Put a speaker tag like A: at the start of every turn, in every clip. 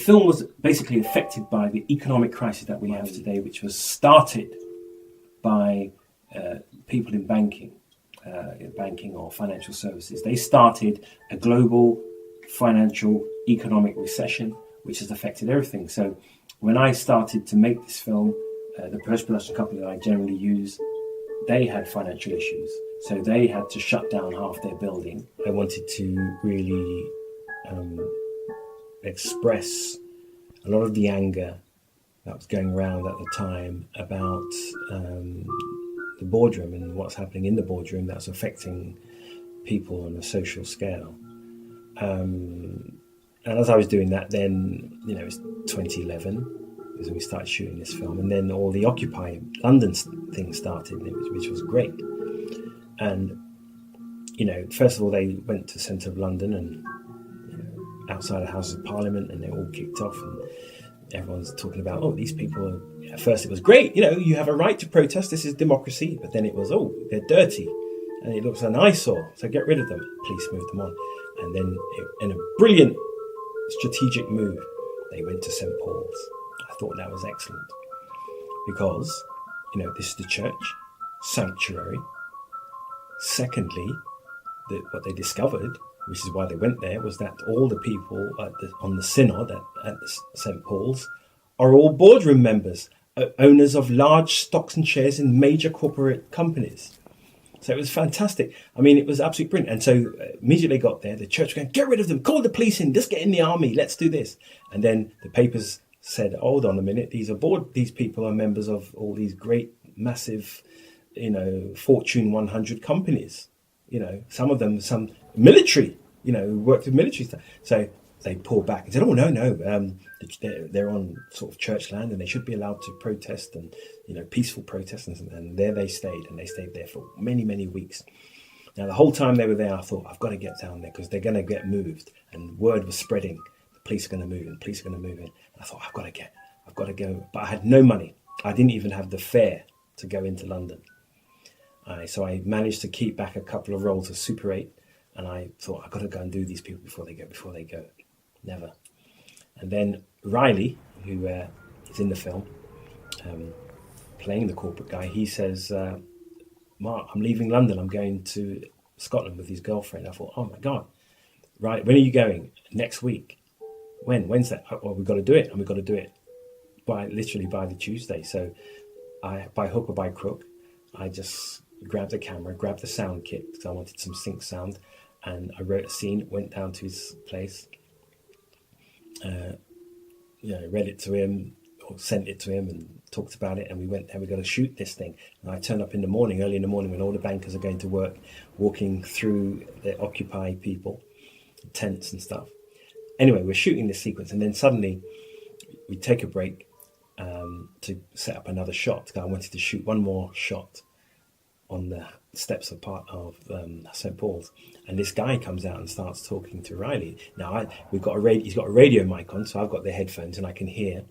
A: film was basically affected by the economic crisis that we have today, which was started by people in banking or financial services. They started a global financial economic recession, which has affected everything. So when I started to make this film, the post-production company that I generally use, they had financial issues. So they had to shut down half their building. I wanted to really express a lot of the anger that was going around at the time about the boardroom and what's happening in the boardroom that's affecting people on a social scale. And as I was doing that, then, it was 2011 was when we started shooting this film, and then all the Occupy London thing started, which was great. And first of all, they went to the centre of London and outside the Houses of Parliament, and they all kicked off, and everyone's talking about, these people at first it was great, you have a right to protest, this is democracy, but then it was, they're dirty and it looks like an eyesore, so get rid of them. Police moved them on, and then in a brilliant strategic move, they went to St. Paul's. I thought that was excellent because this is the church sanctuary. Secondly, what they discovered, which is why they went there, was that all the people on the synod at St. Paul's are all boardroom members, owners of large stocks and shares in major corporate companies. So it was fantastic. I mean, it was absolutely brilliant. And so immediately got there, the church going, get rid of them, call the police in, just get in the army, let's do this. And then the papers said, hold on a minute, these people are members of all these great, massive, Fortune 100 companies. Some of them, some military, worked with military stuff. So they pulled back and said, oh, no, they're on sort of church land and they should be allowed to protest and, peaceful protests. And there they stayed, and they stayed there for many, many weeks. Now, the whole time they were there, I thought, I've got to get down there because they're going to get moved. And word was spreading, the police are going to move in, the police are going to move in. And I thought, I've got to go. But I had no money. I didn't even have the fare to go into London. So I managed to keep back a couple of rolls of Super 8. And I thought, I've got to go and do these people before they go. Never. And then Riley, who is in the film, playing the corporate guy, he says, Mark, I'm leaving London. I'm going to Scotland with his girlfriend. I thought, oh my God. Right, when are you going? Next week. When's that? Well, we've got to do it. And we've got to do it by the Tuesday. So by hook or by crook, I just grabbed a camera, grabbed the sound kit because I wanted some sync sound. And I wrote a scene, went down to his place, read it to him or sent it to him and talked about it. And we went there, we got to shoot this thing. And I turned up early in the morning when all the bankers are going to work, walking through the Occupy people, tents and stuff. Anyway, we're shooting this sequence. And then suddenly we take a break to set up another shot. I wanted to shoot one more shot on the steps of St. Paul's, and this guy comes out and starts talking to Riley. Now he's got a radio mic on, so I've got the headphones and I can hear.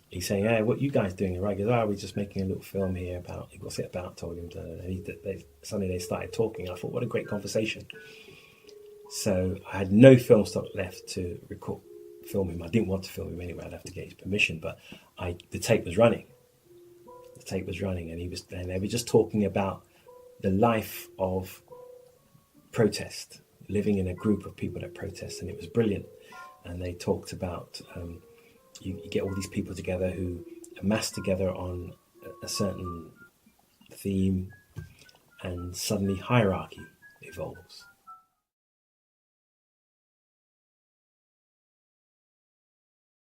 A: He's saying, "Hey, what are you guys doing?" And Riley goes, we're just making a little film here about. What's it about? Told him, and suddenly they started talking. I thought, what a great conversation. So I had no film stock left to film him. I didn't want to film him anyway. I'd have to get his permission, but the tape was running. And they were just talking about the life of protest, living in a group of people that protest, and it was brilliant. And they talked about you get all these people together who amass together on a certain theme, and suddenly hierarchy evolves.